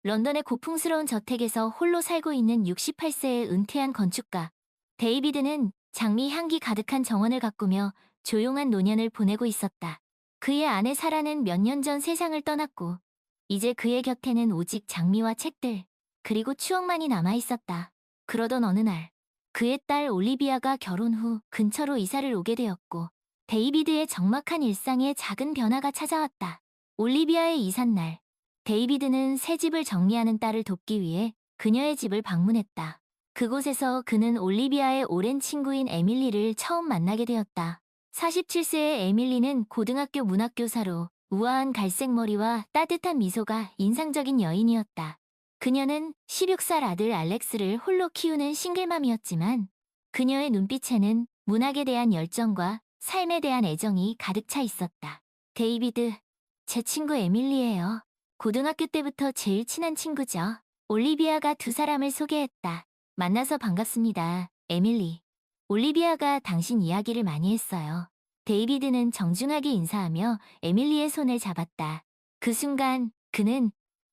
런던의 고풍스러운 저택에서 홀로 살고 있는 68세의 은퇴한 건축가. 데이비드는 장미 향기 가득한 정원을 가꾸며 조용한 노년을 보내고 있었다. 그의 아내 사라는 몇 년 전 세상을 떠났고, 이제 그의 곁에는 오직 장미와 책들, 그리고 추억만이 남아 있었다. 그러던 어느 날, 그의 딸 올리비아가 결혼 후 근처로 이사를 오게 되었고, 데이비드의 적막한 일상에 작은 변화가 찾아왔다. 올리비아의 이삿날, 데이비드는 새 집을 정리하는 딸을 돕기 위해 그녀의 집을 방문했다. 그곳에서 그는 올리비아의 오랜 친구인 에밀리를 처음 만나게 되었다. 47세의 에밀리는 고등학교 문학교사로 우아한 갈색 머리와 따뜻한 미소가 인상적인 여인이었다. 그녀는 16살 아들 알렉스를 홀로 키우는 싱글맘이었지만 그녀의 눈빛에는 문학에 대한 열정과 삶에 대한 애정이 가득 차 있었다. 데이비드, 제 친구 에밀리예요. 고등학교 때부터 제일 친한 친구죠. 올리비아가 두 사람을 소개했다. 만나서 반갑습니다, 에밀리. 올리비아가 당신 이야기를 많이 했어요. 데이비드는 정중하게 인사하며 에밀리의 손을 잡았다. 그 순간 그는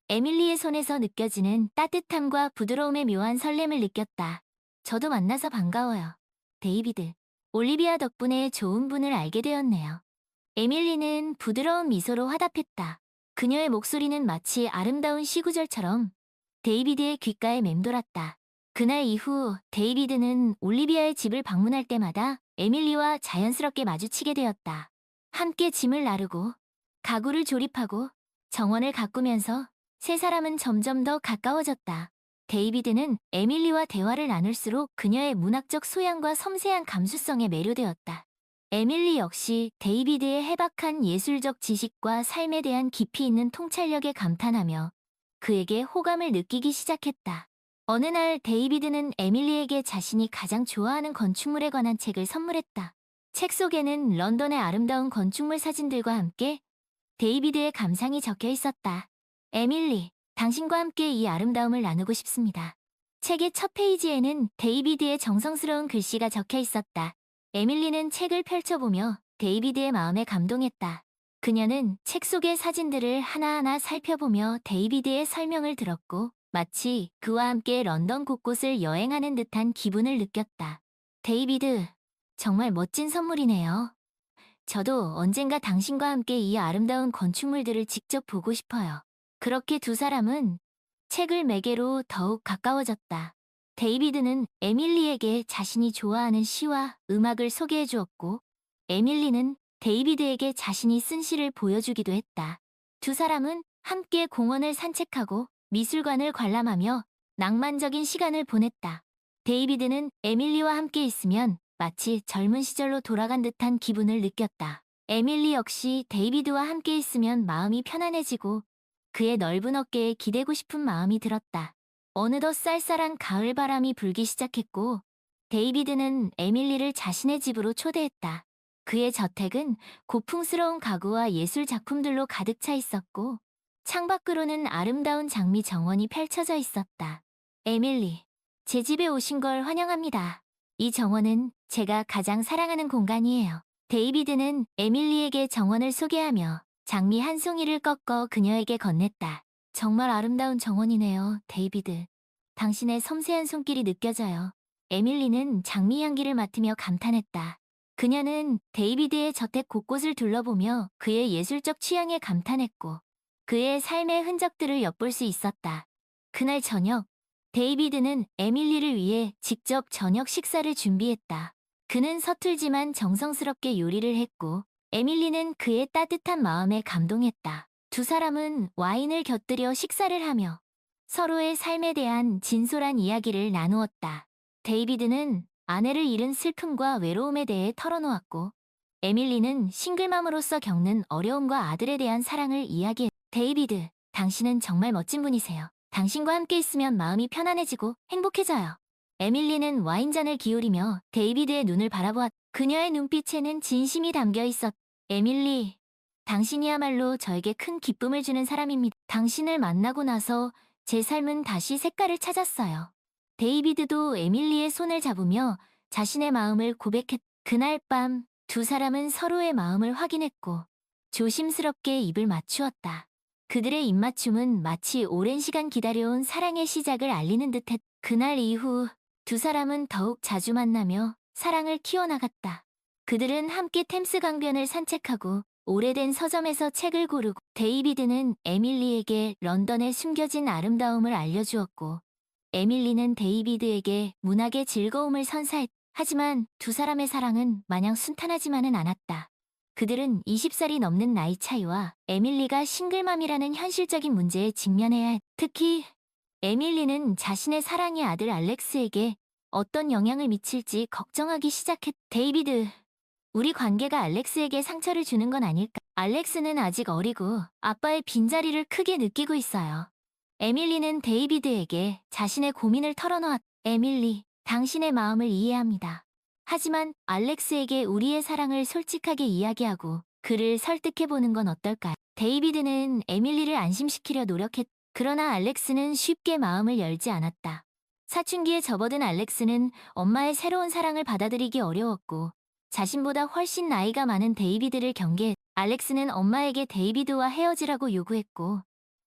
에밀리의 손에서 느껴지는 따뜻함과 부드러움의 묘한 설렘을 느꼈다. 저도 만나서 반가워요, 데이비드. 올리비아 덕분에 좋은 분을 알게 되었네요. 에밀리는 부드러운 미소로 화답했다. 그녀의 목소리는 마치 아름다운 시구절처럼 데이비드의 귓가에 맴돌았다. 그날 이후 데이비드는 올리비아의 집을 방문할 때마다 에밀리와 자연스럽게 마주치게 되었다. 함께 짐을 나르고 가구를 조립하고 정원을 가꾸면서 세 사람은 점점 더 가까워졌다. 데이비드는 에밀리와 대화를 나눌수록 그녀의 문학적 소양과 섬세한 감수성에 매료되었다. 에밀리 역시 데이비드의 해박한 예술적 지식과 삶에 대한 깊이 있는 통찰력에 감탄하며 그에게 호감을 느끼기 시작했다. 어느 날 데이비드는 에밀리에게 자신이 가장 좋아하는 건축물에 관한 책을 선물했다. 책 속에는 런던의 아름다운 건축물 사진들과 함께 데이비드의 감상이 적혀 있었다. 에밀리, 당신과 함께 이 아름다움을 나누고 싶습니다. 책의 첫 페이지에는 데이비드의 정성스러운 글씨가 적혀 있었다. 에밀리는 책을 펼쳐보며 데이비드의 마음에 감동했다. 그녀는 책 속의 사진들을 하나하나 살펴보며 데이비드의 설명을 들었고 마치 그와 함께 런던 곳곳을 여행하는 듯한 기분을 느꼈다. 데이비드, 정말 멋진 선물이네요. 저도 언젠가 당신과 함께 이 아름다운 건축물들을 직접 보고 싶어요. 그렇게 두 사람은 책을 매개로 더욱 가까워졌다. 데이비드는 에밀리에게 자신이 좋아하는 시와 음악을 소개해 주었고, 에밀리는 데이비드에게 자신이 쓴 시를 보여주기도 했다. 두 사람은 함께 공원을 산책하고 미술관을 관람하며 낭만적인 시간을 보냈다. 데이비드는 에밀리와 함께 있으면 마치 젊은 시절로 돌아간 듯한 기분을 느꼈다. 에밀리 역시 데이비드와 함께 있으면 마음이 편안해지고 그의 넓은 어깨에 기대고 싶은 마음이 들었다. 어느덧 쌀쌀한 가을 바람이 불기 시작했고 데이비드는 에밀리를 자신의 집으로 초대했다. 그의 저택은 고풍스러운 가구와 예술 작품들로 가득 차 있었고 창밖으로는 아름다운 장미 정원이 펼쳐져 있었다. 에밀리, 제 집에 오신 걸 환영합니다. 이 정원은 제가 가장 사랑하는 공간이에요. 데이비드는 에밀리에게 정원을 소개하며 장미 한 송이를 꺾어 그녀에게 건넸다. 정말 아름다운 정원이네요, 데이비드. 당신의 섬세한 손길이 느껴져요. 에밀리는 장미 향기를 맡으며 감탄했다. 그녀는 데이비드의 저택 곳곳을 둘러보며 그의 예술적 취향에 감탄했고 그의 삶의 흔적들을 엿볼 수 있었다. 그날 저녁, 데이비드는 에밀리를 위해 직접 저녁 식사를 준비했다. 그는 서툴지만 정성스럽게 요리를 했고 에밀리는 그의 따뜻한 마음에 감동했다. 두 사람은 와인을 곁들여 식사를 하며 서로의 삶에 대한 진솔한 이야기를 나누었다. 데이비드는 아내를 잃은 슬픔과 외로움에 대해 털어놓았고 에밀리는 싱글맘으로서 겪는 어려움과 아들에 대한 사랑을 이야기했다. 데이비드, 당신은 정말 멋진 분이세요. 당신과 함께 있으면 마음이 편안해지고 행복해져요. 에밀리는 와인잔을 기울이며 데이비드의 눈을 바라보았다. 그녀의 눈빛에는 진심이 담겨 있었다. 에밀리, 당신이야말로 저에게 큰 기쁨을 주는 사람입니다. 당신을 만나고 나서 제 삶은 다시 색깔을 찾았어요. 데이비드도 에밀리의 손을 잡으며 자신의 마음을 고백했다. 그날 밤 두 사람은 서로의 마음을 확인했고 조심스럽게 입을 맞추었다. 그들의 입맞춤은 마치 오랜 시간 기다려온 사랑의 시작을 알리는 듯했. 그날 이후 두 사람은 더욱 자주 만나며 사랑을 키워나갔다. 그들은 함께 템스 강변을 산책하고 오래된 서점에서 책을 고르고, 데이비드는 에밀리에게 런던의 숨겨진 아름다움을 알려주었고, 에밀리는 데이비드에게 문학의 즐거움을 선사했다. 하지만 두 사람의 사랑은 마냥 순탄하지만은 않았다. 그들은 20살이 넘는 나이 차이와 에밀리가 싱글맘이라는 현실적인 문제에 직면해야 했다. 특히 에밀리는 자신의 사랑의 아들 알렉스에게 어떤 영향을 미칠지 걱정하기 시작했다. 데이비드, 우리 관계가 알렉스에게 상처를 주는 건 아닐까? 알렉스는 아직 어리고 아빠의 빈자리를 크게 느끼고 있어요. 에밀리는 데이비드에게 자신의 고민을 털어놓았다. 에밀리, 당신의 마음을 이해합니다. 하지만 알렉스에게 우리의 사랑을 솔직하게 이야기하고 그를 설득해보는 건 어떨까요? 데이비드는 에밀리를 안심시키려 노력했다. 그러나 알렉스는 쉽게 마음을 열지 않았다. 사춘기에 접어든 알렉스는 엄마의 새로운 사랑을 받아들이기 어려웠고, 자신보다 훨씬 나이가 많은 데이비드를 경계했다. 알렉스는 엄마에게 데이비드와 헤어지라고 요구했고,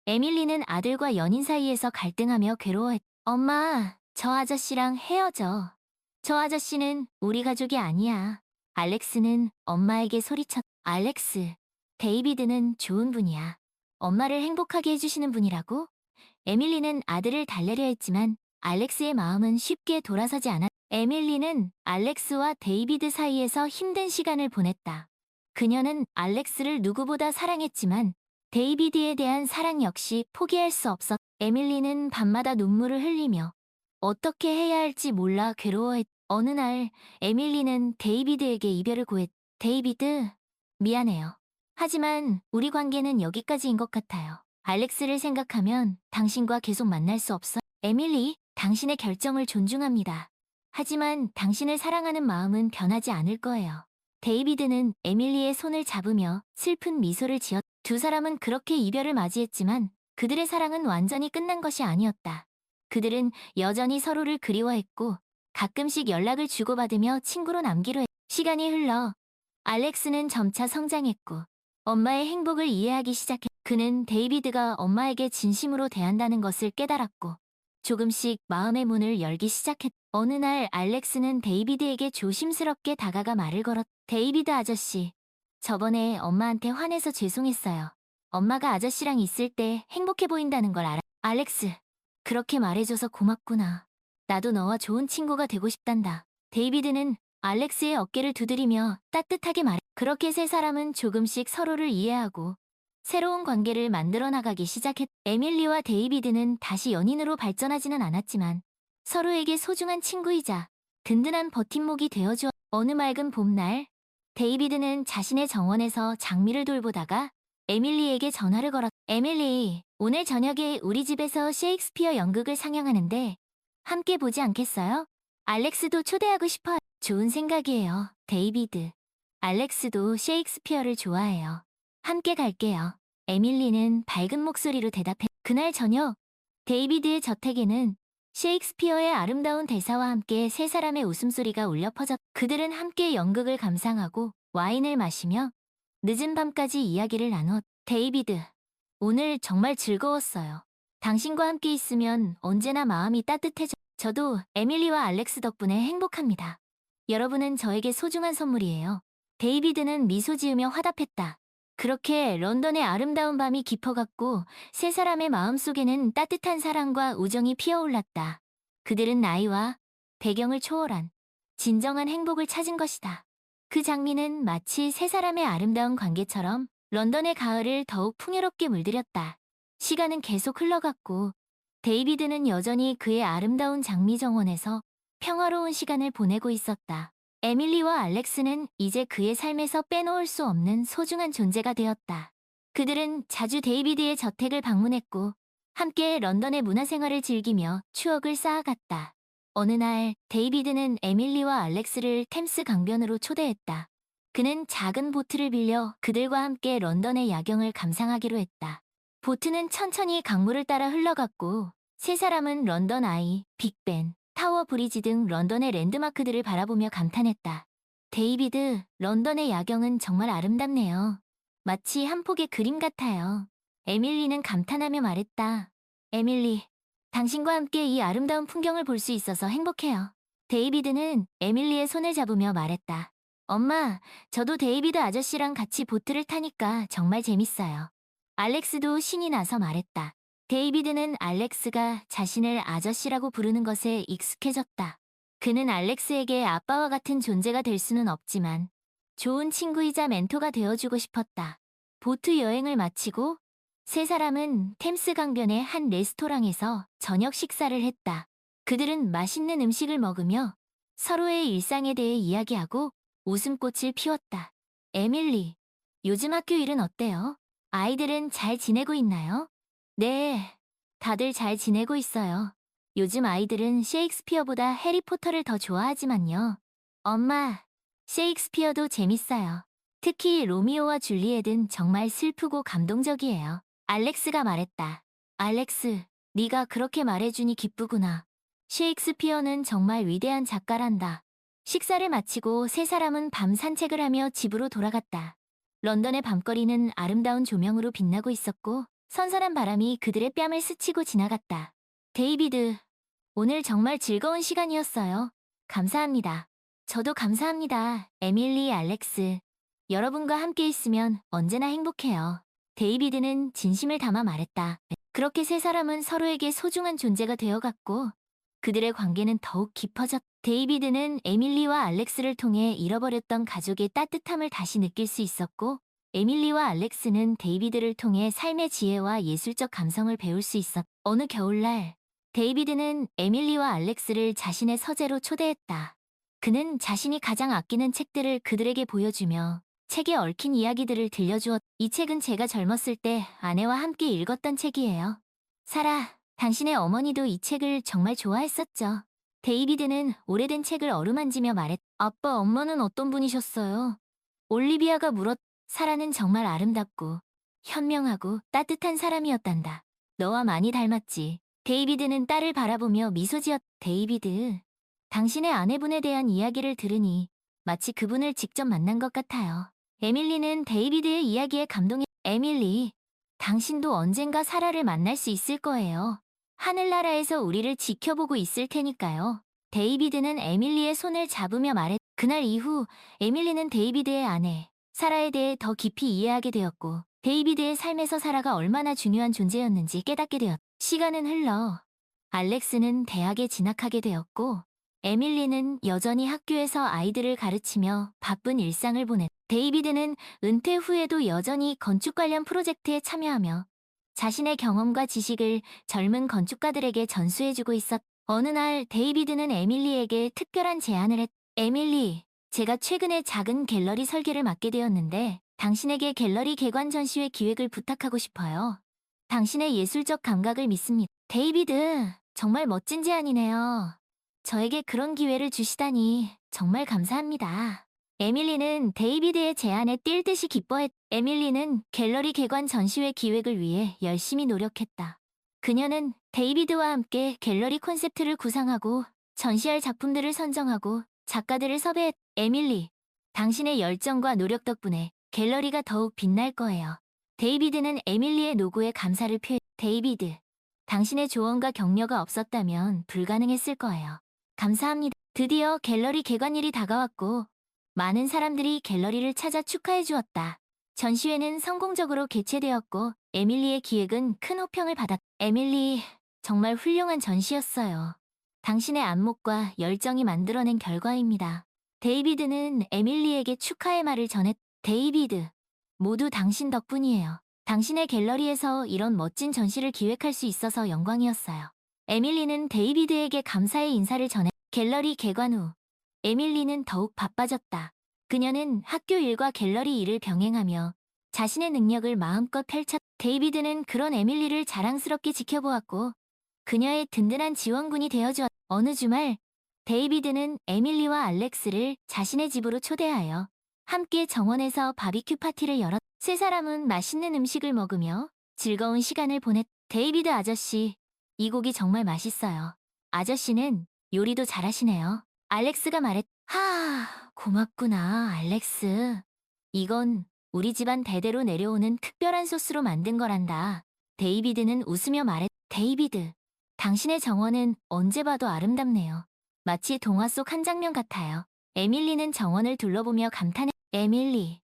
에밀리는 아들과 연인 사이에서 갈등하며 괴로워했다. 엄마, 저 아저씨랑 헤어져. 저 아저씨는 우리 가족이 아니야. 알렉스는 엄마에게 소리쳤다. 알렉스, 데이비드는 좋은 분이야. 엄마를 행복하게 해주시는 분이라고? 에밀리는 아들을 달래려 했지만 알렉스의 마음은 쉽게 돌아서지 않았다. 에밀리는 알렉스와 데이비드 사이에서 힘든 시간을 보냈다. 그녀는 알렉스를 누구보다 사랑했지만 데이비드에 대한 사랑 역시 포기할 수 없었다. 에밀리는 밤마다 눈물을 흘리며 어떻게 해야 할지 몰라 괴로워했다. 어느 날 에밀리는 데이비드에게 이별을 고했다. 데이비드, 미안해요. 하지만 우리 관계는 여기까지인 것 같아요. 알렉스를 생각하면 당신과 계속 만날 수 없어. 에밀리, 당신의 결정을 존중합니다. 하지만 당신을 사랑하는 마음은 변하지 않을 거예요. 데이비드는 에밀리의 손을 잡으며 슬픈 미소를 지었다. 두 사람은 그렇게 이별을 맞이했지만 그들의 사랑은 완전히 끝난 것이 아니었다. 그들은 여전히 서로를 그리워했고 가끔씩 연락을 주고받으며 친구로 남기로 했다. 시간이 흘러 알렉스는 점차 성장했고 엄마의 행복을 이해하기 시작했다. 그는 데이비드가 엄마에게 진심으로 대한다는 것을 깨달았고 조금씩 마음의 문을 열기 시작했다. 어느 날 알렉스는 데이비드에게 조심스럽게 다가가 말을 걸었다. 데이비드 아저씨, 저번에 엄마한테 화내서 죄송했어요. 엄마가 아저씨랑 있을 때 행복해 보인다는 걸 알아. 알렉스, 그렇게 말해줘서 고맙구나. 나도 너와 좋은 친구가 되고 싶단다. 데이비드는 알렉스의 어깨를 두드리며 따뜻하게 말해. 그렇게 세 사람은 조금씩 서로를 이해하고 새로운 관계를 만들어 나가기 시작했다. 에밀리와 데이비드는 다시 연인으로 발전하지는 않았지만 서로에게 소중한 친구이자 든든한 버팀목이 되어주었다. 어느 맑은 봄날, 데이비드는 자신의 정원에서 장미를 돌보다가 에밀리에게 전화를 걸었다. 에밀리, 오늘 저녁에 우리 집에서 셰익스피어 연극을 상영하는데 함께 보지 않겠어요? 알렉스도 초대하고 싶어요. 좋은 생각이에요, 데이비드. 알렉스도 셰익스피어를 좋아해요. 함께 갈게요. 에밀리는 밝은 목소리로 대답해. 그날 저녁, 데이비드의 저택에는 셰익스피어의 아름다운 대사와 함께 세 사람의 웃음소리가 울려 퍼졌다. 그들은 함께 연극을 감상하고 와인을 마시며 늦은 밤까지 이야기를 나누었다. 데이비드, 오늘 정말 즐거웠어요. 당신과 함께 있으면 언제나 마음이 따뜻해져. 저도 에밀리와 알렉스 덕분에 행복합니다. 여러분은 저에게 소중한 선물이에요. 데이비드는 미소 지으며 화답했다. 그렇게 런던의 아름다운 밤이 깊어갔고 세 사람의 마음속에는 따뜻한 사랑과 우정이 피어올랐다. 그들은 나이와 배경을 초월한 진정한 행복을 찾은 것이다. 그 장미는 마치 세 사람의 아름다운 관계처럼 런던의 가을을 더욱 풍요롭게 물들였다. 시간은 계속 흘러갔고 데이비드는 여전히 그의 아름다운 장미 정원에서 평화로운 시간을 보내고 있었다. 에밀리와 알렉스는 이제 그의 삶에서 빼놓을 수 없는 소중한 존재가 되었다. 그들은 자주 데이비드의 저택을 방문했고 함께 런던의 문화생활을 즐기며 추억을 쌓아갔다. 어느 날 데이비드는 에밀리와 알렉스를 템스 강변으로 초대했다. 그는 작은 보트를 빌려 그들과 함께 런던의 야경을 감상하기로 했다. 보트는 천천히 강물을 따라 흘러갔고 세 사람은 런던 아이, 빅벤, 타워 브리지 등 런던의 랜드마크들을 바라보며 감탄했다. 데이비드, 런던의 야경은 정말 아름답네요. 마치 한 폭의 그림 같아요. 에밀리는 감탄하며 말했다. 에밀리, 당신과 함께 이 아름다운 풍경을 볼 수 있어서 행복해요. 데이비드는 에밀리의 손을 잡으며 말했다. 엄마, 저도 데이비드 아저씨랑 같이 보트를 타니까 정말 재밌어요. 알렉스도 신이 나서 말했다. 데이비드는 알렉스가 자신을 아저씨라고 부르는 것에 익숙해졌다. 그는 알렉스에게 아빠와 같은 존재가 될 수는 없지만 좋은 친구이자 멘토가 되어주고 싶었다. 보트 여행을 마치고 세 사람은 템스 강변의 한 레스토랑에서 저녁 식사를 했다. 그들은 맛있는 음식을 먹으며 서로의 일상에 대해 이야기하고 웃음꽃을 피웠다. 에밀리, 요즘 학교 일은 어때요? 아이들은 잘 지내고 있나요? 네, 다들 잘 지내고 있어요. 요즘 아이들은 셰익스피어보다 해리포터를 더 좋아하지만요. 엄마, 셰익스피어도 재밌어요. 특히 로미오와 줄리엣은 정말 슬프고 감동적이에요. 알렉스가 말했다. 알렉스, 네가 그렇게 말해주니 기쁘구나. 셰익스피어는 정말 위대한 작가란다. 식사를 마치고 세 사람은 밤 산책을 하며 집으로 돌아갔다. 런던의 밤거리는 아름다운 조명으로 빛나고 있었고 선선한 바람이 그들의 뺨을 스치고 지나갔다. 데이비드, 오늘 정말 즐거운 시간이었어요. 감사합니다. 저도 감사합니다. 에밀리, 알렉스. 여러분과 함께 있으면 언제나 행복해요. 데이비드는 진심을 담아 말했다. 그렇게 세 사람은 서로에게 소중한 존재가 되어갔고 그들의 관계는 더욱 깊어졌다. 데이비드는 에밀리와 알렉스를 통해 잃어버렸던 가족의 따뜻함을 다시 느낄 수 있었고 에밀리와 알렉스는 데이비드를 통해 삶의 지혜와 예술적 감성을 배울 수 있었다. 어느 겨울날 데이비드는 에밀리와 알렉스를 자신의 서재로 초대했다. 그는 자신이 가장 아끼는 책들을 그들에게 보여주며 책에 얽힌 이야기들을 들려주었다. 이 책은 제가 젊었을 때 아내와 함께 읽었던 책이에요. 사라, 당신의 어머니도 이 책을 정말 좋아했었죠. 데이비드는 오래된 책을 어루만지며 말했다. 아빠, 엄마는 어떤 분이셨어요? 올리비아가 물었다. 사라는 정말 아름답고 현명하고 따뜻한 사람이었단다. 너와 많이 닮았지. 데이비드는 딸을 바라보며 미소 지었다. 데이비드, 당신의 아내분에 대한 이야기를 들으니 마치 그분을 직접 만난 것 같아요. 에밀리는 데이비드의 이야기에 감동해. 에밀리, 당신도 언젠가 사라를 만날 수 있을 거예요. 하늘나라에서 우리를 지켜보고 있을 테니까요. 데이비드는 에밀리의 손을 잡으며 말했. 그날 이후 에밀리는 데이비드의 아내, 사라에 대해 더 깊이 이해하게 되었고 데이비드의 삶에서 사라가 얼마나 중요한 존재였는지 깨닫게 되었다. 시간은 흘러 알렉스는 대학에 진학하게 되었고 에밀리는 여전히 학교에서 아이들을 가르치며 바쁜 일상을 보냈다. 데이비드는 은퇴 후에도 여전히 건축 관련 프로젝트에 참여하며 자신의 경험과 지식을 젊은 건축가들에게 전수해주고 있었다. 어느 날 데이비드는 에밀리에게 특별한 제안을 했다. 에밀리, 제가 최근에 작은 갤러리 설계를 맡게 되었는데 당신에게 갤러리 개관 전시회 기획을 부탁하고 싶어요. 당신의 예술적 감각을 믿습니다. 데이비드, 정말 멋진 제안이네요. 저에게 그런 기회를 주시다니 정말 감사합니다. 에밀리는 데이비드의 제안에 뛸 듯이 기뻐했다. 에밀리는 갤러리 개관 전시회 기획을 위해 열심히 노력했다. 그녀는 데이비드와 함께 갤러리 콘셉트를 구상하고 전시할 작품들을 선정하고 작가들을 섭외했다. 에밀리, 당신의 열정과 노력 덕분에 갤러리가 더욱 빛날 거예요. 데이비드는 에밀리의 노고에 감사를 표했다. 데이비드, 당신의 조언과 격려가 없었다면 불가능했을 거예요. 감사합니다. 드디어 갤러리 개관일이 다가왔고 많은 사람들이 갤러리를 찾아 축하해 주었다. 전시회는 성공적으로 개최되었고 에밀리의 기획은 큰 호평을 받았다. 에밀리, 정말 훌륭한 전시였어요. 당신의 안목과 열정이 만들어낸 결과입니다. 데이비드는 에밀리에게 축하의 말을 전했다. 데이비드, 모두 당신 덕분이에요. 당신의 갤러리에서 이런 멋진 전시를 기획할 수 있어서 영광이었어요. 에밀리는 데이비드에게 감사의 인사를 전해 갤러리 개관 후 에밀리는 더욱 바빠졌다. 그녀는 학교 일과 갤러리 일을 병행하며 자신의 능력을 마음껏 펼쳤다. 데이비드는 그런 에밀리를 자랑스럽게 지켜보았고 그녀의 든든한 지원군이 되어주었다. 어느 주말 데이비드는 에밀리와 알렉스를 자신의 집으로 초대하여 함께 정원에서 바비큐 파티를 열었다. 세 사람은 맛있는 음식을 먹으며 즐거운 시간을 보냈다. 데이비드 아저씨, 이 고기 정말 맛있어요. 아저씨는 요리도 잘하시네요. 알렉스가 말했다. 고맙구나, 알렉스. 이건 우리 집안 대대로 내려오는 특별한 소스로 만든 거란다. 데이비드는 웃으며 말했. 데이비드, 당신의 정원은 언제 봐도 아름답네요. 마치 동화 속 한 장면 같아요. 에밀리는 정원을 둘러보며 감탄해. 에밀리,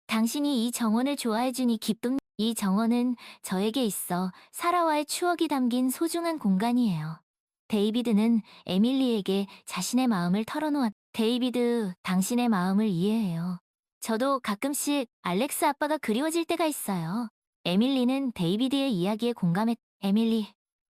당신이 이 정원을 좋아해주니 기쁨. 이 정원은 저에게 있어 사라와의 추억이 담긴 소중한 공간이에요. 데이비드는 에밀리에게 자신의 마음을 털어놓았. 데이비드, 당신의 마음을 이해해요. 저도 가끔씩 알렉스 아빠가 그리워질 때가 있어요. 에밀리는 데이비드의 이야기에 공감했. 에밀리,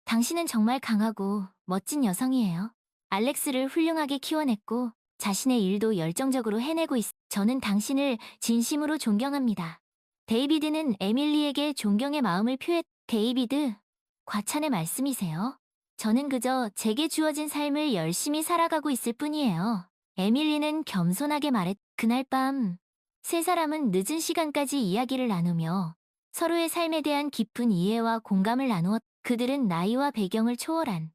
당신은 정말 강하고 멋진 여성이에요. 알렉스를 훌륭하게 키워냈고 자신의 일도 열정적으로 해내고 있어. 저는 당신을 진심으로 존경합니다. 데이비드는 에밀리에게 존경의 마음을 표했. 데이비드, 과찬의 말씀이세요? 저는 그저 제게 주어진 삶을 열심히 살아가고 있을 뿐이에요. 에밀리는 겸손하게 말했. 그날 밤, 세 사람은 늦은 시간까지 이야기를 나누며 서로의 삶에 대한 깊은 이해와 공감을 나누었. 그들은 나이와 배경을 초월한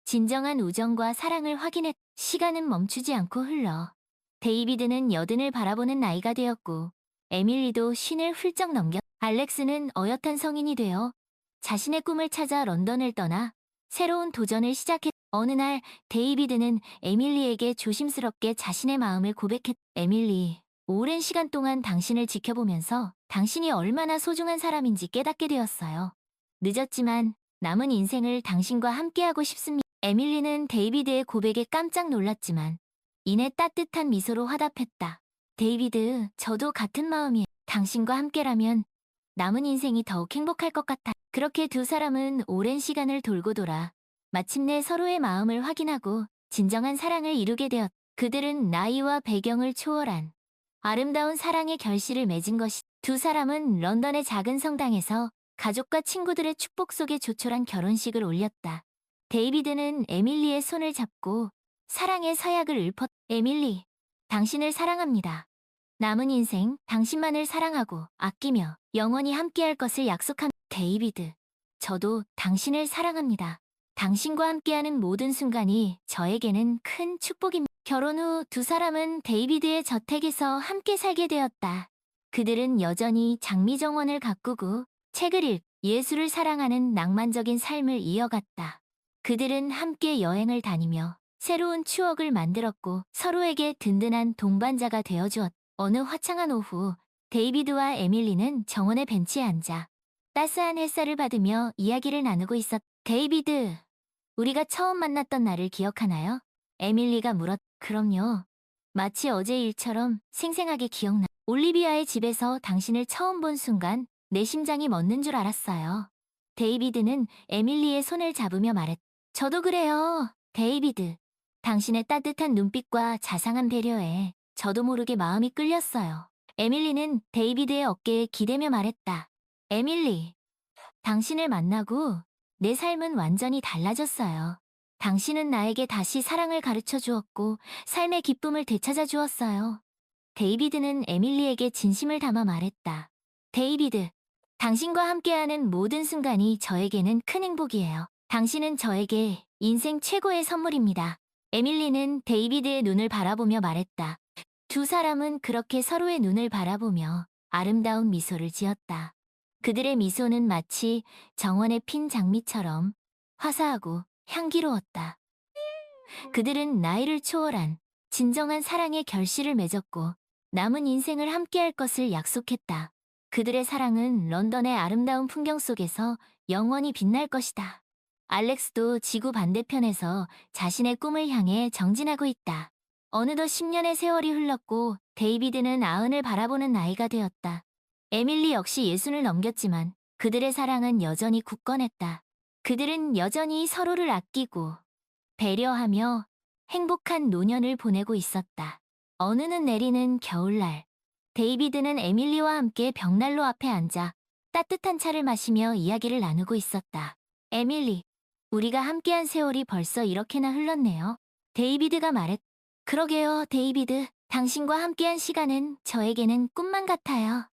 진정한 우정과 사랑을 확인했. 시간은 멈추지 않고 흘러 데이비드는 여든을 바라보는 나이가 되었고 에밀리도 쉰을 훌쩍 넘겼. 알렉스는 어엿한 성인이 되어 자신의 꿈을 찾아 런던을 떠나 새로운 도전을 시작했. 어느 날 데이비드는 에밀리에게 조심스럽게 자신의 마음을 고백했. 에밀리, 오랜 시간 동안 당신을 지켜보면서 당신이 얼마나 소중한 사람인지 깨닫게 되었어요. 늦었지만 남은 인생을 당신과 함께하고 싶습니다. 에밀리는 데이비드의 고백에 깜짝 놀랐지만 이내 따뜻한 미소로 화답했다. 데이비드, 저도 같은 마음이에요. 당신과 함께라면 남은 인생이 더욱 행복할 것 같아. 그렇게 두 사람은 오랜 시간을 돌고 돌아 마침내 서로의 마음을 확인하고 진정한 사랑을 이루게 되었. 그들은 나이와 배경을 초월한 아름다운 사랑의 결실을 맺은 것이. 두 사람은 런던의 작은 성당에서 가족과 친구들의 축복 속에 조촐한 결혼식을 올렸다. 데이비드는 에밀리의 손을 잡고 사랑의 서약을 읊었. 에밀리, 당신을 사랑합니다. 남은 인생 당신만을 사랑하고 아끼며 영원히 함께할 것을 약속합니다. 데이비드, 저도 당신을 사랑합니다. 당신과 함께하는 모든 순간이 저에게는 큰 축복입니다. 결혼 후 두 사람은 데이비드의 저택에서 함께 살게 되었다. 그들은 여전히 장미정원을 가꾸고 책을 예술을 사랑하는 낭만적인 삶을 이어갔다. 그들은 함께 여행을 다니며 새로운 추억을 만들었고 서로에게 든든한 동반자가 되어주었다. 어느 화창한 오후, 데이비드와 에밀리는 정원의 벤치에 앉아 따스한 햇살을 받으며 이야기를 나누고 있었다. 데이비드, 우리가 처음 만났던 날을 기억하나요? 에밀리가 물었. 그럼요. 마치 어제 일처럼 생생하게 기억나. 올리비아의 집에서 당신을 처음 본 순간 내 심장이 멎는 줄 알았어요. 데이비드는 에밀리의 손을 잡으며 말했다. 저도 그래요, 데이비드. 당신의 따뜻한 눈빛과 자상한 배려에 저도 모르게 마음이 끌렸어요. 에밀리는 데이비드의 어깨에 기대며 말했다. 에밀리, 당신을 만나고 내 삶은 완전히 달라졌어요. 당신은 나에게 다시 사랑을 가르쳐 주었고 삶의 기쁨을 되찾아 주었어요. 데이비드는 에밀리에게 진심을 담아 말했다. 데이비드, 당신과 함께하는 모든 순간이 저에게는 큰 행복이에요. 당신은 저에게 인생 최고의 선물입니다. 에밀리는 데이비드의 눈을 바라보며 말했다. 두 사람은 그렇게 서로의 눈을 바라보며 아름다운 미소를 지었다. 그들의 미소는 마치 정원에 핀 장미처럼 화사하고 향기로웠다. 그들은 나이를 초월한 진정한 사랑의 결실을 맺었고 남은 인생을 함께할 것을 약속했다. 그들의 사랑은 런던의 아름다운 풍경 속에서 영원히 빛날 것이다. 알렉스도 지구 반대편에서 자신의 꿈을 향해 정진하고 있다. 어느덧 10년의 세월이 흘렀고 데이비드는 아흔을 바라보는 나이가 되었다. 에밀리 역시 60을 넘겼지만 그들의 사랑은 여전히 굳건했다. 그들은 여전히 서로를 아끼고 배려하며 행복한 노년을 보내고 있었다. 어느 는 내리는 겨울날, 데이비드는 에밀리와 함께 벽난로 앞에 앉아 따뜻한 차를 마시며 이야기를 나누고 있었다. 에밀리, 우리가 함께한 세월이 벌써 이렇게나 흘렀네요. 데이비드가 말했다. 그러게요, 데이비드. 당신과 함께한 시간은 저에게는 꿈만 같아요.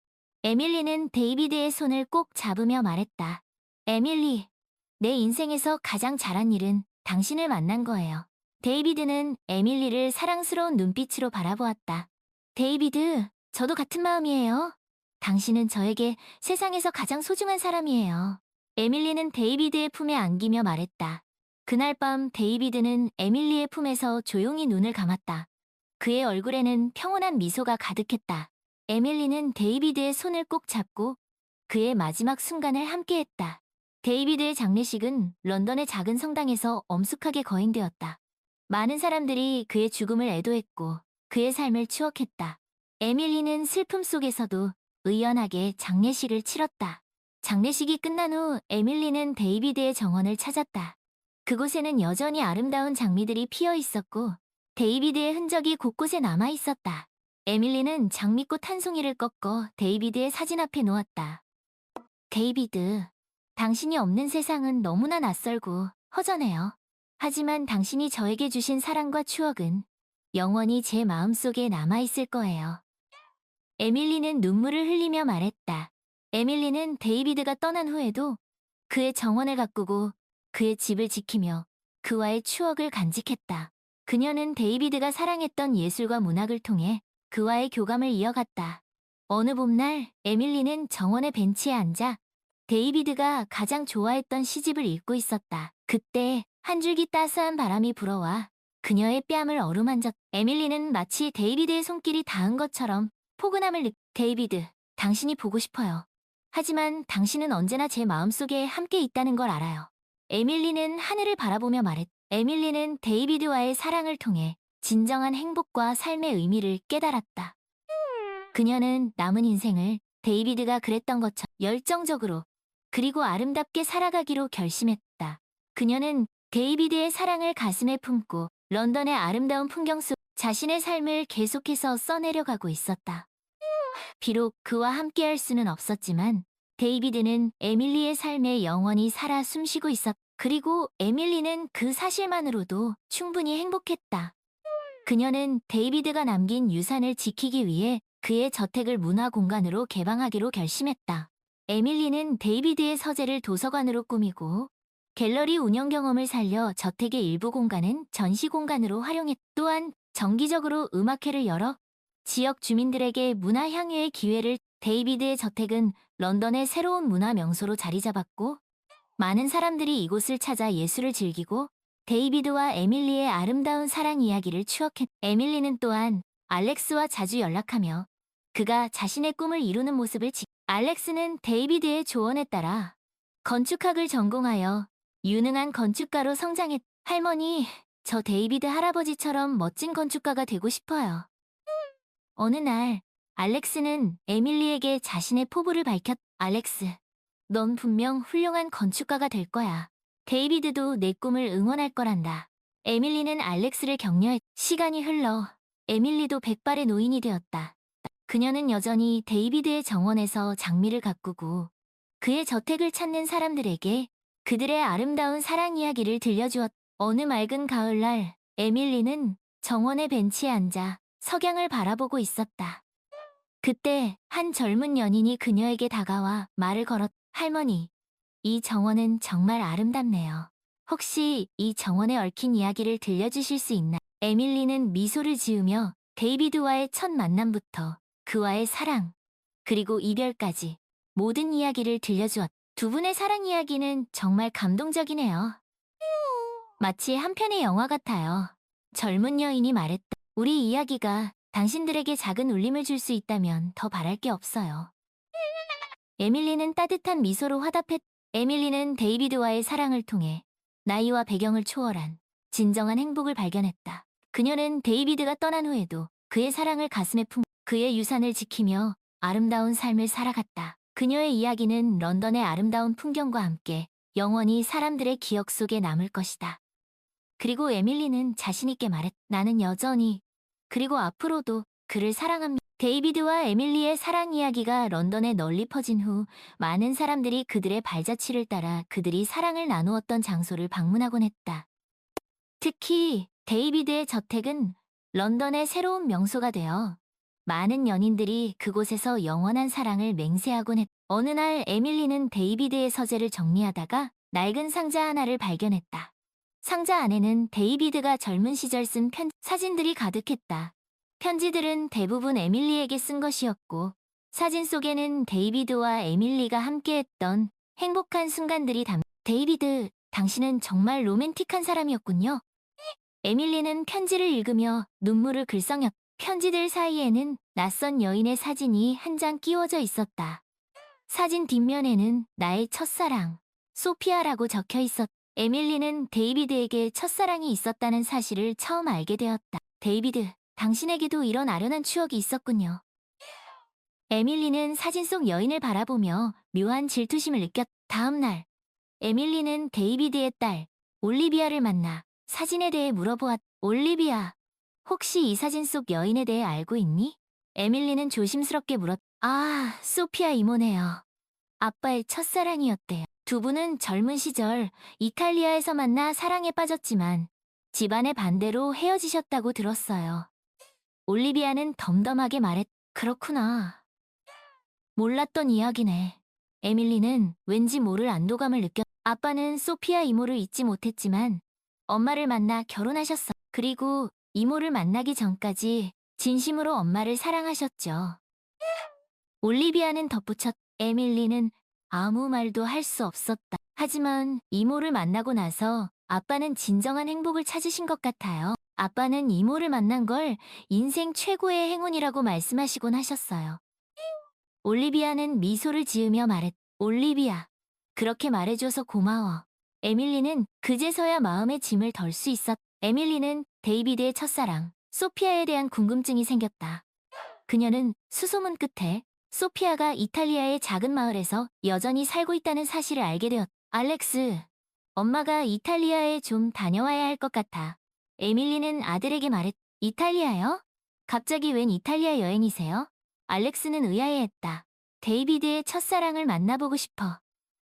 에밀리는 데이비드의 손을 꼭 잡으며 말했다. 에밀리, 내 인생에서 가장 잘한 일은 당신을 만난 거예요. 데이비드는 에밀리를 사랑스러운 눈빛으로 바라보았다. 데이비드, 저도 같은 마음이에요. 당신은 저에게 세상에서 가장 소중한 사람이에요. 에밀리는 데이비드의 품에 안기며 말했다. 그날 밤 데이비드는 에밀리의 품에서 조용히 눈을 감았다. 그의 얼굴에는 평온한 미소가 가득했다. 에밀리는 데이비드의 손을 꼭 잡고 그의 마지막 순간을 함께했다. 데이비드의 장례식은 런던의 작은 성당에서 엄숙하게 거행되었다. 많은 사람들이 그의 죽음을 애도했고 그의 삶을 추억했다. 에밀리는 슬픔 속에서도 의연하게 장례식을 치렀다. 장례식이 끝난 후 에밀리는 데이비드의 정원을 찾았다. 그곳에는 여전히 아름다운 장미들이 피어 있었고 데이비드의 흔적이 곳곳에 남아 있었다. 에밀리는 장미꽃 한 송이를 꺾어 데이비드의 사진 앞에 놓았다. 데이비드, 당신이 없는 세상은 너무나 낯설고 허전해요. 하지만 당신이 저에게 주신 사랑과 추억은 영원히 제 마음속에 남아있을 거예요. 에밀리는 눈물을 흘리며 말했다. 에밀리는 데이비드가 떠난 후에도 그의 정원을 가꾸고 그의 집을 지키며 그와의 추억을 간직했다. 그녀는 데이비드가 사랑했던 예술과 문학을 통해 그와의 교감을 이어갔다. 어느 봄날 에밀리는 정원의 벤치에 앉아 데이비드가 가장 좋아했던 시집을 읽고 있었다. 그때 한 줄기 따스한 바람이 불어와 그녀의 뺨을 어루만졌. 에밀리는 마치 데이비드의 손길이 닿은 것처럼 포근함을 데이비드, 당신이 보고 싶어요. 하지만 당신은 언제나 제 마음속에 함께 있다는 걸 알아요. 에밀리는 하늘을 바라보며 말했. 에밀리는 데이비드와의 사랑을 통해 진정한 행복과 삶의 의미를 깨달았다. 그녀는 남은 인생을 데이비드가 그랬던 것처럼 열정적으로 그리고 아름답게 살아가기로 결심했다. 그녀는 데이비드의 사랑을 가슴에 품고 런던의 아름다운 풍경 속 자신의 삶을 계속해서 써내려가고 있었다. 비록 그와 함께할 수는 없었지만 데이비드는 에밀리의 삶에 영원히 살아 숨쉬고 있었다. 그리고 에밀리는 그 사실만으로도 충분히 행복했다. 그녀는 데이비드가 남긴 유산을 지키기 위해 그의 저택을 문화 공간으로 개방하기로 결심했다. 에밀리는 데이비드의 서재를 도서관으로 꾸미고 갤러리 운영 경험을 살려 저택의 일부 공간은 전시 공간으로 활용했. 또한 정기적으로 음악회를 열어 지역 주민들에게 문화 향유의 기회를. 데이비드의 저택은 런던의 새로운 문화 명소로 자리 잡았고 많은 사람들이 이곳을 찾아 예술을 즐기고 데이비드와 에밀리의 아름다운 사랑 이야기를 추억했. 에밀리는 또한 알렉스와 자주 연락하며 그가 자신의 꿈을 이루는 모습을 알렉스는 데이비드의 조언에 따라 건축학을 전공하여 유능한 건축가로 성장했. 할머니, 저 데이비드 할아버지처럼 멋진 건축가가 되고 싶어요. 어느 날 알렉스는 에밀리에게 자신의 포부를 밝혔. 알렉스, 넌 분명 훌륭한 건축가가 될 거야. 데이비드도 내 꿈을 응원할 거란다. 에밀리는 알렉스를 격려했. 시간이 흘러 에밀리도 백발의 노인이 되었다. 그녀는 여전히 데이비드의 정원에서 장미를 가꾸고 그의 저택을 찾는 사람들에게 그들의 아름다운 사랑 이야기를 들려주었다. 어느 맑은 가을날 에밀리는 정원의 벤치에 앉아 석양을 바라보고 있었다. 그때 한 젊은 연인이 그녀에게 다가와 말을 걸었. 할머니, 이 정원은 정말 아름답네요. 혹시 이 정원에 얽힌 이야기를 들려주실 수 있나? 에밀리는 미소를 지으며 데이비드와의 첫 만남부터 그와의 사랑, 그리고 이별까지 모든 이야기를 들려주었다. 두 분의 사랑 이야기는 정말 감동적이네요. 마치 한 편의 영화 같아요. 젊은 여인이 말했다. 우리 이야기가 당신들에게 작은 울림을 줄 수 있다면 더 바랄 게 없어요. 에밀리는 따뜻한 미소로 화답했. 에밀리는 데이비드와의 사랑을 통해 나이와 배경을 초월한 진정한 행복을 발견했다. 그녀는 데이비드가 떠난 후에도 그의 사랑을 가슴에 품, 그의 유산을 지키며 아름다운 삶을 살아갔다. 그녀의 이야기는 런던의 아름다운 풍경과 함께 영원히 사람들의 기억 속에 남을 것이다. 그리고 에밀리는 자신있게 말했. 나는 여전히 그리고 앞으로도 그를 사랑합니다. 데이비드와 에밀리의 사랑 이야기가 런던에 널리 퍼진 후 많은 사람들이 그들의 발자취를 따라 그들이 사랑을 나누었던 장소를 방문하곤 했다. 특히 데이비드의 저택은 런던의 새로운 명소가 되어 많은 연인들이 그곳에서 영원한 사랑을 맹세하곤 했다. 어느 날 에밀리는 데이비드의 서재를 정리하다가 낡은 상자 하나를 발견했다. 상자 안에는 데이비드가 젊은 시절 쓴 사진들이 가득했다. 편지들은 대부분 에밀리에게 쓴 것이었고 사진 속에는 데이비드와 에밀리가 함께했던 행복한 순간들이 데이비드, 당신은 정말 로맨틱한 사람이었군요. 에밀리는 편지를 읽으며 눈물을 글썽였. 편지들 사이에는 낯선 여인의 사진이 한 장 끼워져 있었다. 사진 뒷면에는 나의 첫사랑, 소피아라고 적혀 있었. 에밀리는 데이비드에게 첫사랑이 있었다는 사실을 처음 알게 되었다. 데이비드, 당신에게도 이런 아련한 추억이 있었군요. 에밀리는 사진 속 여인을 바라보며 묘한 질투심을 느꼈. 다음 날, 에밀리는 데이비드의 딸, 올리비아를 만나 사진에 대해 물어보았. 올리비아, 혹시 이 사진 속 여인에 대해 알고 있니? 에밀리는 조심스럽게 물었. 아, 소피아 이모네요. 아빠의 첫사랑이었대요. 두 분은 젊은 시절 이탈리아에서 만나 사랑에 빠졌지만 집안의 반대로 헤어지셨다고 들었어요. 올리비아는 덤덤하게 말했. 그렇구나. 몰랐던 이야기네. 에밀리는 왠지 모를 안도감을 느꼈. 아빠는 소피아 이모를 잊지 못했지만 엄마를 만나 결혼하셨어. 그리고 이모를 만나기 전까지 진심으로 엄마를 사랑하셨죠. 올리비아는 덧붙였. 에밀리는 아무 말도 할 수 없었다. 하지만 이모를 만나고 나서 아빠는 진정한 행복을 찾으신 것 같아요. 아빠는 이모를 만난 걸 인생 최고의 행운이라고 말씀하시곤 하셨어요. 올리비아는 미소를 지으며 말했. 올리비아, 그렇게 말해줘서 고마워. 에밀리는 그제서야 마음의 짐을 덜 수 있었. 에밀리는 데이비드의 첫사랑, 소피아에 대한 궁금증이 생겼다. 그녀는 수소문 끝에 소피아가 이탈리아의 작은 마을에서 여전히 살고 있다는 사실을 알게 되었. 알렉스, 엄마가 이탈리아에 좀 다녀와야 할 것 같아. 에밀리는 아들에게 말했. 이탈리아요? 갑자기 웬 이탈리아 여행이세요? 알렉스는 의아해했다. 데이비드의 첫사랑을 만나보고 싶어.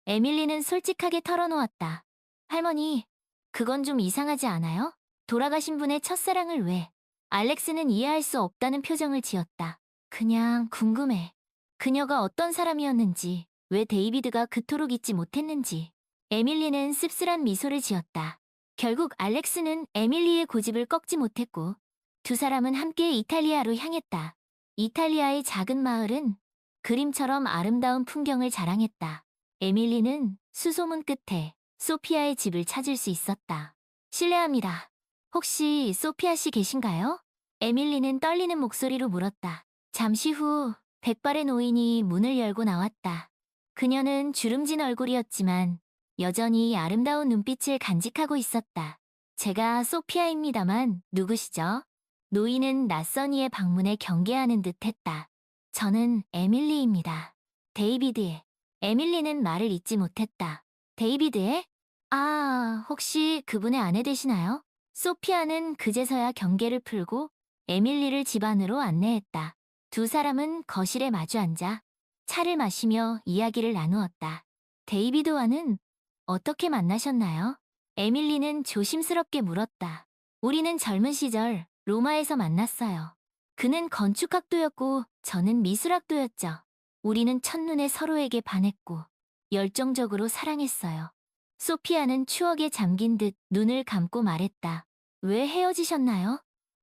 에밀리는 솔직하게 털어놓았다. 할머니, 그건 좀 이상하지 않아요? 돌아가신 분의 첫사랑을 왜? 알렉스는 이해할 수 없다는 표정을 지었다. 그냥 궁금해. 그녀가 어떤 사람이었는지, 왜 데이비드가 그토록 잊지 못했는지. 에밀리는 씁쓸한 미소를 지었다. 결국 알렉스는 에밀리의 고집을 꺾지 못했고 두 사람은 함께 이탈리아로 향했다. 이탈리아의 작은 마을은 그림처럼 아름다운 풍경을 자랑했다. 에밀리는 수소문 끝에 소피아의 집을 찾을 수 있었다. 실례합니다. 혹시 소피아 씨 계신가요? 에밀리는 떨리는 목소리로 물었다. 잠시 후 백발의 노인이 문을 열고 나왔다. 그녀는 주름진 얼굴이었지만 여전히 아름다운 눈빛을 간직하고 있었다. 제가 소피아입니다만 누구시죠? 노인은 낯선 이의 방문에 경계하는 듯 했다. 저는 에밀리입니다. 데이비드의. 에밀리는 말을 잇지 못했다. 데이비드의? 아, 혹시 그분의 아내 되시나요? 소피아는 그제서야 경계를 풀고 에밀리를 집 안으로 안내했다. 두 사람은 거실에 마주 앉아 차를 마시며 이야기를 나누었다. 데이비드와는 어떻게 만나셨나요? 에밀리는 조심스럽게 물었다. 우리는 젊은 시절 로마에서 만났어요. 그는 건축학도였고 저는 미술학도였죠. 우리는 첫눈에 서로에게 반했고 열정적으로 사랑했어요. 소피아는 추억에 잠긴 듯 눈을 감고 말했다. 왜 헤어지셨나요?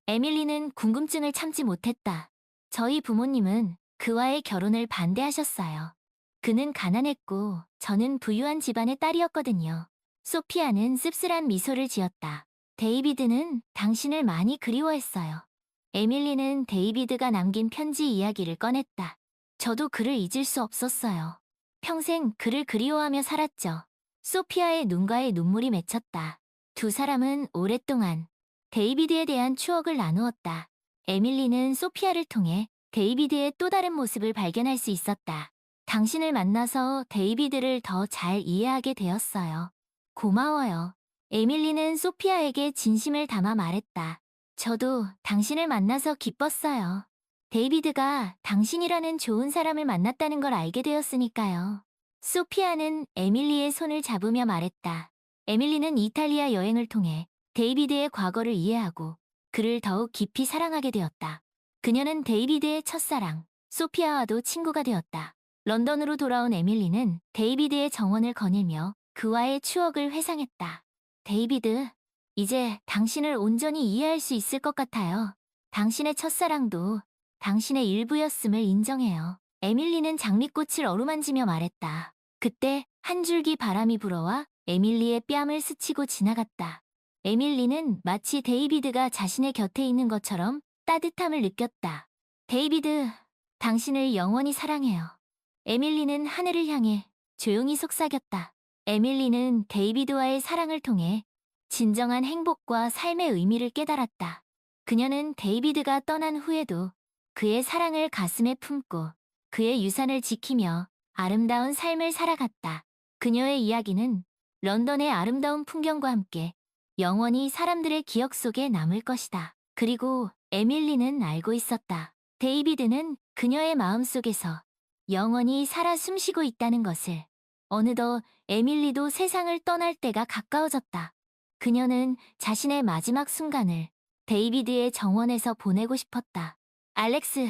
에밀리는 궁금증을 참지 못했다. 저희 부모님은 그와의 결혼을 반대하셨어요. 그는 가난했고 저는 부유한 집안의 딸이었거든요. 소피아는 씁쓸한 미소를 지었다. 데이비드는 당신을 많이 그리워했어요. 에밀리는 데이비드가 남긴 편지 이야기를 꺼냈다. 저도 그를 잊을 수 없었어요. 평생 그를 그리워하며 살았죠. 소피아의 눈가에 눈물이 맺혔다. 두 사람은 오랫동안 데이비드에 대한 추억을 나누었다. 에밀리는 소피아를 통해 데이비드의 또 다른 모습을 발견할 수 있었다. 당신을 만나서 데이비드를 더 잘 이해하게 되었어요. 고마워요. 에밀리는 소피아에게 진심을 담아 말했다. 저도 당신을 만나서 기뻤어요. 데이비드가 당신이라는 좋은 사람을 만났다는 걸 알게 되었으니까요. 소피아는 에밀리의 손을 잡으며 말했다. 에밀리는 이탈리아 여행을 통해 데이비드의 과거를 이해하고 그를 더욱 깊이 사랑하게 되었다. 그녀는 데이비드의 첫사랑, 소피아와도 친구가 되었다. 런던으로 돌아온 에밀리는 데이비드의 정원을 거닐며 그와의 추억을 회상했다. 데이비드, 이제 당신을 온전히 이해할 수 있을 것 같아요. 당신의 첫사랑도 당신의 일부였음을 인정해요. 에밀리는 장미꽃을 어루만지며 말했다. 그때 한 줄기 바람이 불어와 에밀리의 뺨을 스치고 지나갔다. 에밀리는 마치 데이비드가 자신의 곁에 있는 것처럼 따뜻함을 느꼈다. 데이비드, 당신을 영원히 사랑해요. 에밀리는 하늘을 향해 조용히 속삭였다. 에밀리는 데이비드와의 사랑을 통해 진정한 행복과 삶의 의미를 깨달았다. 그녀는 데이비드가 떠난 후에도 그의 사랑을 가슴에 품고 그의 유산을 지키며 아름다운 삶을 살아갔다. 그녀의 이야기는 런던의 아름다운 풍경과 함께 영원히 사람들의 기억 속에 남을 것이다. 그리고 에밀리는 알고 있었다. 데이비드는 그녀의 마음속에서 영원히 살아 숨쉬고 있다는 것을. 어느덧 에밀리도 세상을 떠날 때가 가까워졌다. 그녀는 자신의 마지막 순간을 데이비드의 정원에서 보내고 싶었다. 알렉스,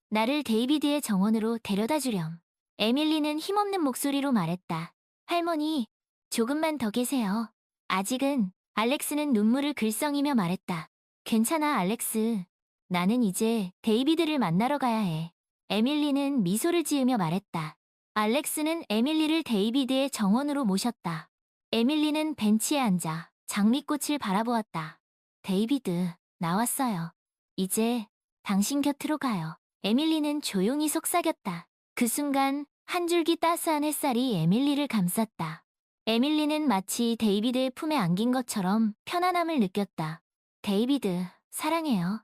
나를 데이비드의 정원으로 데려다 주렴. 에밀리는 힘없는 목소리로 말했다. 할머니, 조금만 더 계세요. 아직은. 알렉스는 눈물을 글썽이며 말했다. 괜찮아, 알렉스. 나는 이제 데이비드를 만나러 가야 해. 에밀리는 미소를 지으며 말했다. 알렉스는 에밀리를 데이비드의 정원으로 모셨다. 에밀리는 벤치에 앉아 장미꽃을 바라보았다. 데이비드, 나왔어요. 이제 당신 곁으로 가요. 에밀리는 조용히 속삭였다. 그 순간 한 줄기 따스한 햇살이 에밀리를 감쌌다. 에밀리는 마치 데이비드의 품에 안긴 것처럼 편안함을 느꼈다. 데이비드, 사랑해요.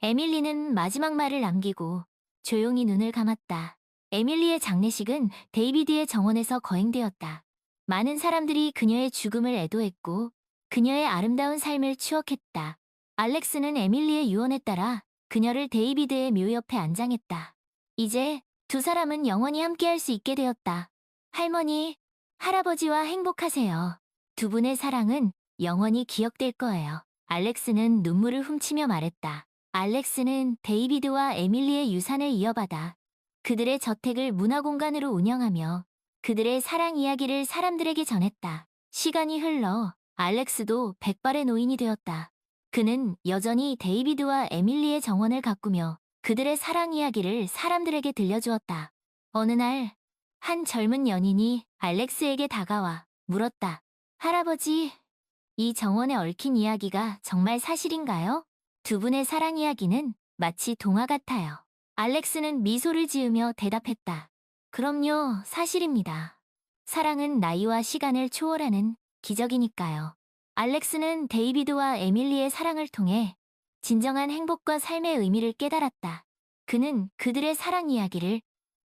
에밀리는 마지막 말을 남기고 조용히 눈을 감았다. 에밀리의 장례식은 데이비드의 정원에서 거행되었다. 많은 사람들이 그녀의 죽음을 애도했고 그녀의 아름다운 삶을 추억했다. 알렉스는 에밀리의 유언에 따라 그녀를 데이비드의 묘 옆에 안장했다. 이제 두 사람은 영원히 함께할 수 있게 되었다. 할머니, 할아버지와 행복하세요. 두 분의 사랑은 영원히 기억될 거예요. 알렉스는 눈물을 훔치며 말했다. 알렉스는 데이비드와 에밀리의 유산을 이어받아 그들의 저택을 문화공간으로 운영하며 그들의 사랑 이야기를 사람들에게 전했다. 시간이 흘러 알렉스도 백발의 노인이 되었다. 그는 여전히 데이비드와 에밀리의 정원을 가꾸며 그들의 사랑 이야기를 사람들에게 들려주었다. 어느 날, 한 젊은 연인이 알렉스에게 다가와 물었다. 할아버지, 이 정원에 얽힌 이야기가 정말 사실인가요? 두 분의 사랑 이야기는 마치 동화 같아요. 알렉스는 미소를 지으며 대답했다. 그럼요, 사실입니다. 사랑은 나이와 시간을 초월하는 기적이니까요. 알렉스는 데이비드와 에밀리의 사랑을 통해 진정한 행복과 삶의 의미를 깨달았다. 그는 그들의 사랑 이야기를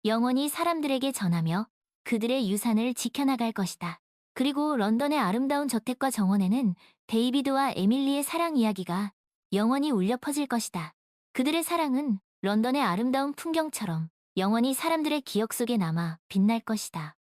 영원히 사람들에게 전하며 그들의 유산을 지켜나갈 것이다. 그리고 런던의 아름다운 저택과 정원에는 데이비드와 에밀리의 사랑 이야기가 영원히 울려 퍼질 것이다. 그들의 사랑은 런던의 아름다운 풍경처럼 영원히 사람들의 기억 속에 남아 빛날 것이다.